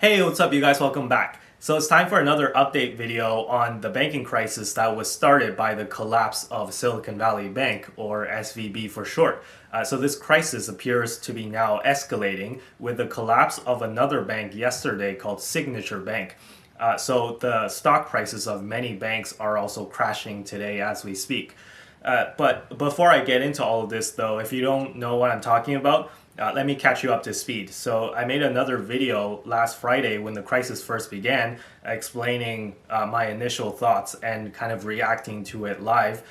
Hey, what's up you guys? Welcome back. So it's time for another update video on the banking crisis that was started by the collapse of Silicon Valley Bank, or SVB for short. So this crisis appears to be now escalating with the collapse of another bank yesterday called Signature Bank. So the stock prices of many banks are also crashing today as we speak. But before I get into all of this though, if you don't know what I'm talking about, let me catch you up to speed. So I made another video last Friday when the crisis first began, explaining my initial thoughts and kind of reacting to it live.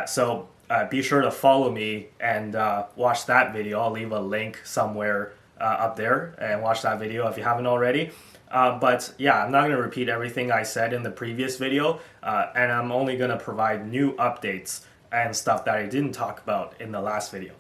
So be sure to follow me and watch that video. I'll leave a link somewhere up there and watch that video if you haven't already. But yeah, I'm not going to repeat everything I said in the previous video, and I'm only going to provide new updates and stuff that I didn't talk about in the last video.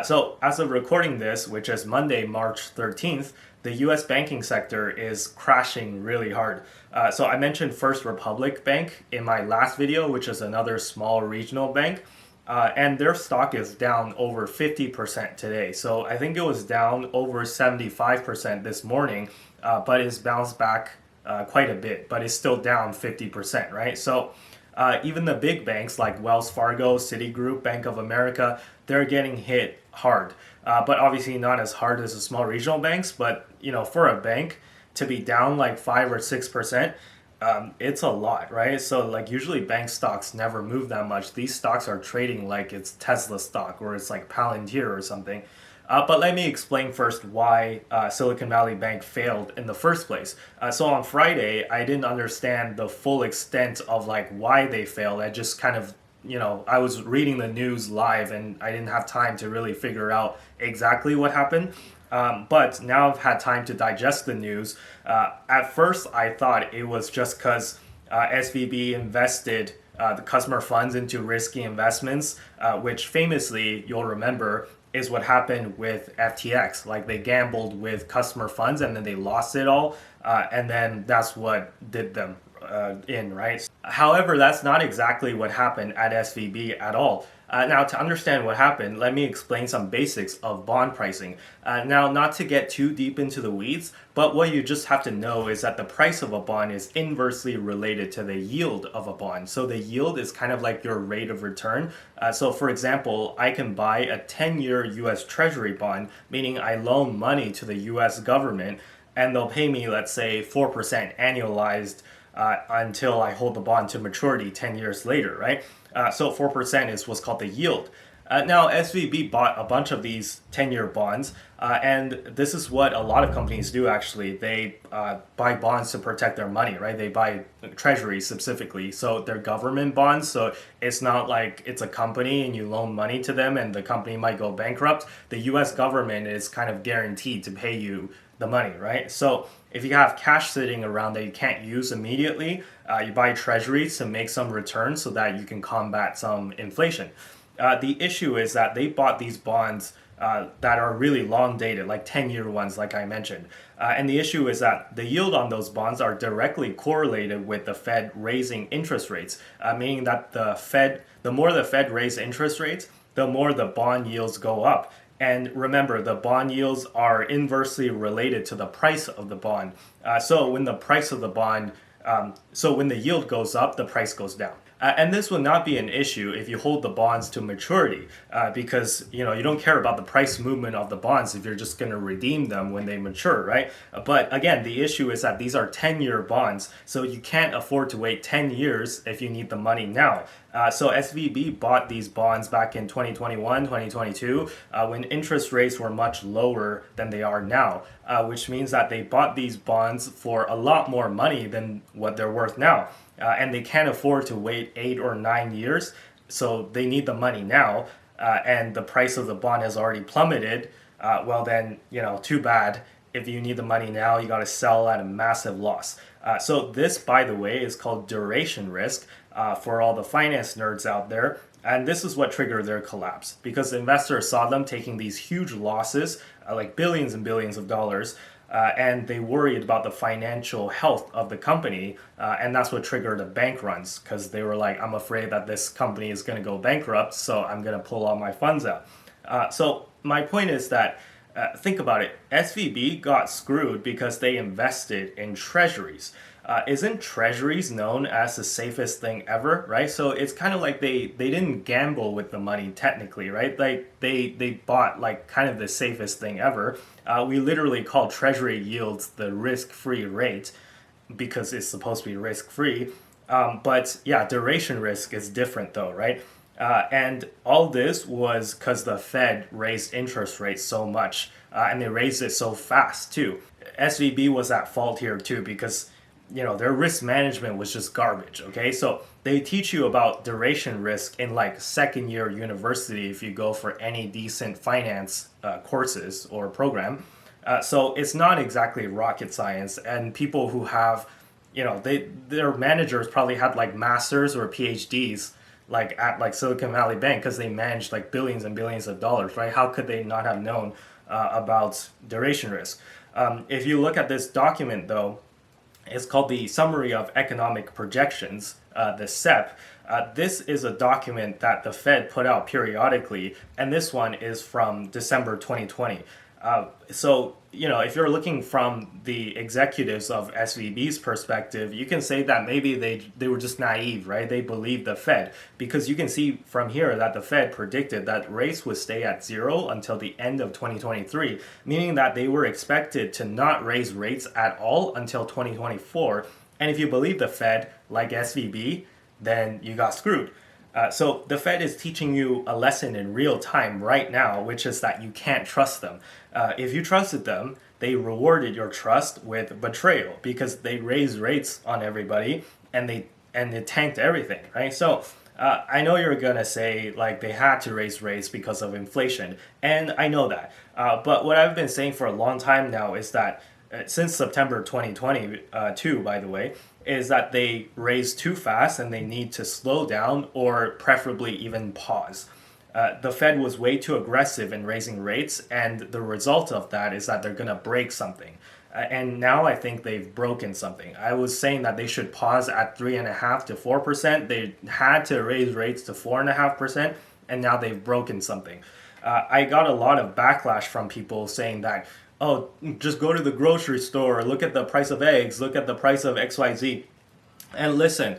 So as of recording this, which is Monday, March 13th, the US banking sector is crashing really hard. So I mentioned First Republic Bank in my last video, which is another small regional bank. And their stock is down over 50% today. So I think it was down over 75% this morning, but it's bounced back quite a bit, but it's still down 50%, right? So even the big banks like Wells Fargo, Citigroup, Bank of America, they're getting hit hard. But obviously not as hard as the small regional banks. But for a bank to be down like 5 or 6%, it's a lot, right? So like usually bank stocks never move that much. These stocks are trading like it's Tesla stock or it's like Palantir or something. But let me explain first why Silicon Valley Bank failed in the first place. So on Friday, I didn't understand the full extent of like why they failed. I just kind of, I was reading the news live and I didn't have time to really figure out exactly what happened. But now I've had time to digest the news. At first, I thought it was just because SVB invested the customer funds into risky investments, which famously, you'll remember, is what happened with FTX. Like they gambled with customer funds and then they lost it all. And then that's what did them in, right? However, that's not exactly what happened at SVB at all. Now, to understand what happened, let me explain some basics of bond pricing. Now, not to get too deep into the weeds, but what you just have to know is that the price of a bond is inversely related to the yield of a bond. So the yield is kind of like your rate of return. So for example, I can buy a 10-year US Treasury bond, meaning I loan money to the US government, and they'll pay me, let's say, 4% annualized until I hold the bond to maturity 10 years later, right? So 4% is what's called the yield. Now, SVB bought a bunch of these 10-year bonds, and this is what a lot of companies do actually. They buy bonds to protect their money, right? They buy treasuries specifically. So they're government bonds, so it's not like it's a company and you loan money to them and the company might go bankrupt. The US government is kind of guaranteed to pay you the money, right? So if you have cash sitting around that you can't use immediately, you buy treasuries to make some return so that you can combat some inflation. The issue is that they bought these bonds that are really long dated, like 10-year ones, like I mentioned. And the issue is that the yield on those bonds are directly correlated with the Fed raising interest rates, meaning that the more the Fed raises interest rates, the more the bond yields go up. And remember, the bond yields are inversely related to the price of the bond. So when the price of the bond, so when the yield goes up, the price goes down. And this would not be an issue if you hold the bonds to maturity, because you don't care about the price movement of the bonds if you're just going to redeem them when they mature, right? But again, the issue is that these are 10-year bonds, so you can't afford to wait 10 years if you need the money now. So SVB bought these bonds back in 2021, 2022, when interest rates were much lower than they are now, which means that they bought these bonds for a lot more money than what they're worth now. And they can't afford to wait 8 or 9 years, so they need the money now, and the price of the bond has already plummeted. Well then, too bad. If you need the money now, you got to sell at a massive loss. So this, by the way, is called duration risk for all the finance nerds out there. And this is what triggered their collapse because the investors saw them taking these huge losses, like billions and billions of dollars, and they worried about the financial health of the company, and that's what triggered the bank runs because they were like, I'm afraid that this company is going to go bankrupt, so I'm going to pull all my funds out. So my point is that Think about it. SVB got screwed because they invested in treasuries. Isn't treasuries known as the safest thing ever, right? So it's kind of like they didn't gamble with the money technically, right? Like they bought like kind of the safest thing ever. We literally call treasury yields the risk-free rate because it's supposed to be risk-free. But yeah, duration risk is different though, right? And all this was because the Fed raised interest rates so much, and they raised it so fast too. SVB was at fault here too because their risk management was just garbage. Okay, so they teach you about duration risk in like second year university if you go for any decent finance courses or program. So it's not exactly rocket science, and people who have their managers probably had like masters or PhDs like at like Silicon Valley Bank because they managed like billions and billions of dollars, right? How could they not have known about duration risk? If you look at this document though, it's called the Summary of Economic Projections, the SEP. This is a document that the Fed put out periodically, and this one is from December 2020. So, if you're looking from the executives of SVB's perspective, you can say that maybe they were just naive, right? They believed the Fed because you can see from here that the Fed predicted that rates would stay at zero until the end of 2023, meaning that they were expected to not raise rates at all until 2024. And if you believe the Fed, like SVB, then you got screwed. So the Fed is teaching you a lesson in real time right now, which is that you can't trust them. If you trusted them, they rewarded your trust with betrayal because they raised rates on everybody and they tanked everything, right? So I know you're gonna say like they had to raise rates because of inflation, and I know that. But what I've been saying for a long time now is that since September 2022, by the way, is that they raise too fast and they need to slow down or preferably even pause. The Fed was way too aggressive in raising rates, and the result of that is that they're going to break something. And now I think they've broken something. I was saying that they should pause at 3.5% to 4%. They had to raise rates to 4.5%, and now they've broken something. I got a lot of backlash from people saying that, oh, just go to the grocery store, look at the price of eggs, look at the price of XYZ. And listen,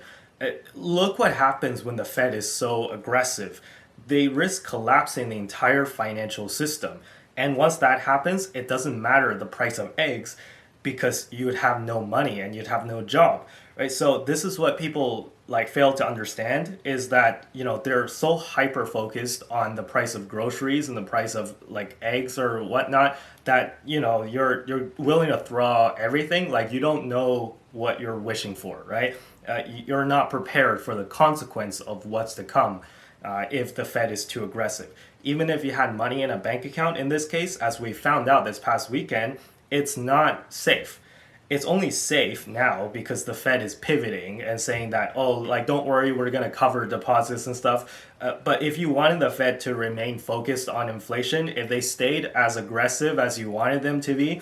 look what happens when the Fed is so aggressive. They risk collapsing the entire financial system. And once that happens, it doesn't matter the price of eggs because you would have no money and you'd have no job, right? So this is what people like fail to understand is that, they're so hyper focused on the price of groceries and the price of like eggs or whatnot that, you're willing to throw out everything. Like you don't know what you're wishing for, right? You're not prepared for the consequence of what's to come if the Fed is too aggressive. Even if you had money in a bank account, in this case, as we found out this past weekend, it's not safe. It's only safe now because the Fed is pivoting and saying that, oh, like, don't worry, we're going to cover deposits and stuff. But if you wanted the Fed to remain focused on inflation, if they stayed as aggressive as you wanted them to be,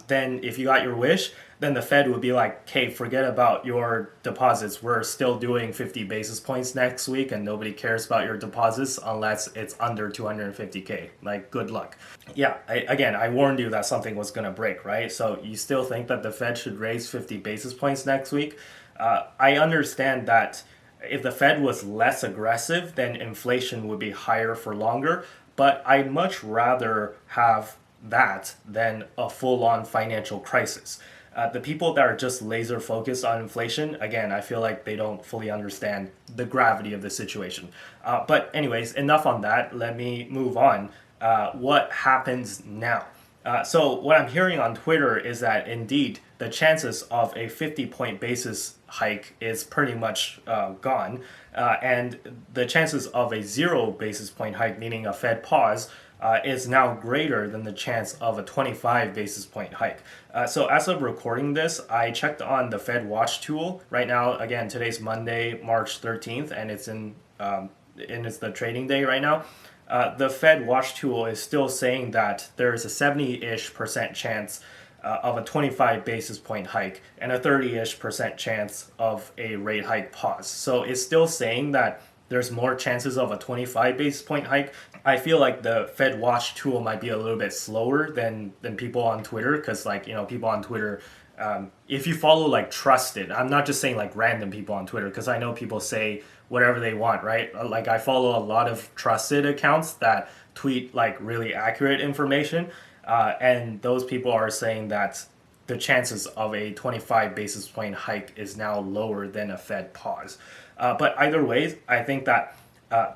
then if you got your wish, then the Fed would be like, okay, forget about your deposits. We're still doing 50 basis points next week and nobody cares about your deposits unless it's under 250K. Like, good luck. Yeah, I warned you that something was going to break, right? So you still think that the Fed should raise 50 basis points next week? I understand that if the Fed was less aggressive, then inflation would be higher for longer. But I'd much rather have that than a full-on financial crisis. The people that are just laser focused on inflation, again, I feel like they don't fully understand the gravity of the situation. But anyways, enough on that. Let me move on. What happens now? So what I'm hearing on Twitter is that indeed the chances of a 50-point basis hike is pretty much gone. And the chances of a 0 basis point hike, meaning a Fed pause, is now greater than the chance of a 25 basis point hike. So as of recording this, I checked on the Fed Watch tool. Right now, again, today's Monday, March 13th, and it's the trading day right now. The Fed Watch tool is still saying that there is a 70-ish% chance of a 25 basis point hike and a 30-ish% chance of a rate hike pause. So it's still saying that there's more chances of a 25 basis point hike. I feel like the Fed Watch tool might be a little bit slower than people on Twitter, because like, people on Twitter, if you follow like trusted, I'm not just saying like random people on Twitter, because I know people say whatever they want, right? Like I follow a lot of trusted accounts that tweet like really accurate information, and those people are saying that the chances of a 25 basis point hike is now lower than a Fed pause. But either way, I think that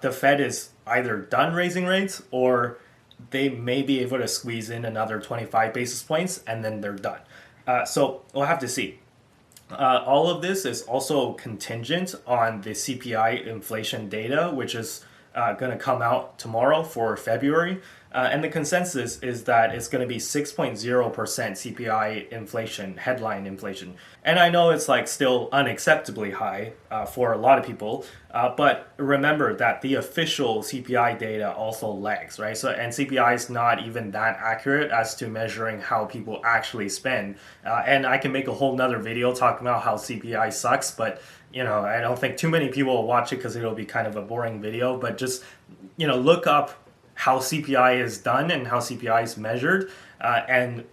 the Fed is either done raising rates, or they may be able to squeeze in another 25 basis points and then they're done. So we'll have to see. All of this is also contingent on the CPI inflation data, which is going to come out tomorrow for February. And the consensus is that it's going to be 6.0% CPI inflation, headline inflation. And I know it's like still unacceptably high for a lot of people, but remember that the official CPI data also lags, right? So, and CPI is not even that accurate as to measuring how people actually spend. And I can make a whole nother video talking about how CPI sucks, but I don't think too many people will watch it because it'll be kind of a boring video. But just, look up how CPI is done and how CPI is measured, and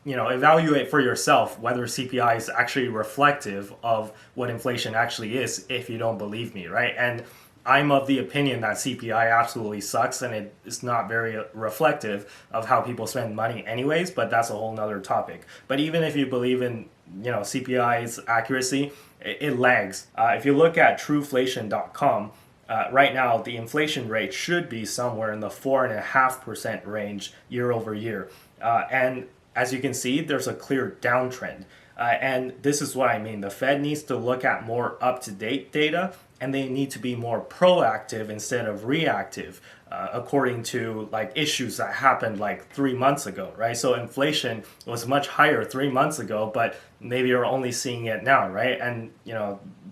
evaluate for yourself whether CPI is actually reflective of what inflation actually is, if you don't believe me, right? And I'm of the opinion that CPI absolutely sucks and it is not very reflective of how people spend money anyways, but that's a whole nother topic. But even if you believe in CPI's accuracy, it lags. If you look at trueflation.com, right now, the inflation rate should be somewhere in the 4.5% range year over year. And as you can see, there's a clear downtrend. And this is what I mean. The Fed needs to look at more up-to-date data, and they need to be more proactive instead of reactive, according to like issues that happened like 3 months ago, right? So inflation was much higher 3 months ago, but maybe you're only seeing it now, right? And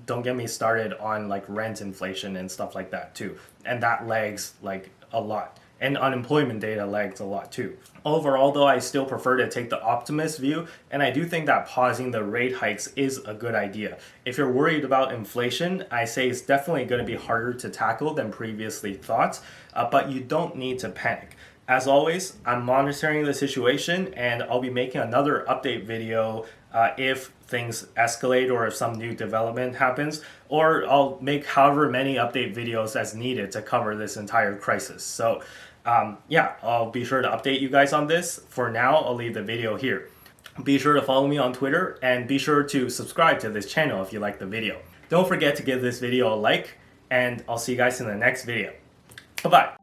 don't get me started on like rent inflation and stuff like that too, and that lags like a lot. And unemployment data lags a lot too. Overall, though, I still prefer to take the optimist view, and I do think that pausing the rate hikes is a good idea. If you're worried about inflation, I say it's definitely going to be harder to tackle than previously thought, but you don't need to panic. As always, I'm monitoring the situation, and I'll be making another update video if things escalate or if some new development happens, or I'll make however many update videos as needed to cover this entire crisis. So I'll be sure to update you guys on this. For now, I'll leave the video here. Be sure to follow me on Twitter, and be sure to subscribe to this channel if you like the video. Don't forget to give this video a like, and I'll see you guys in the next video. Bye-bye.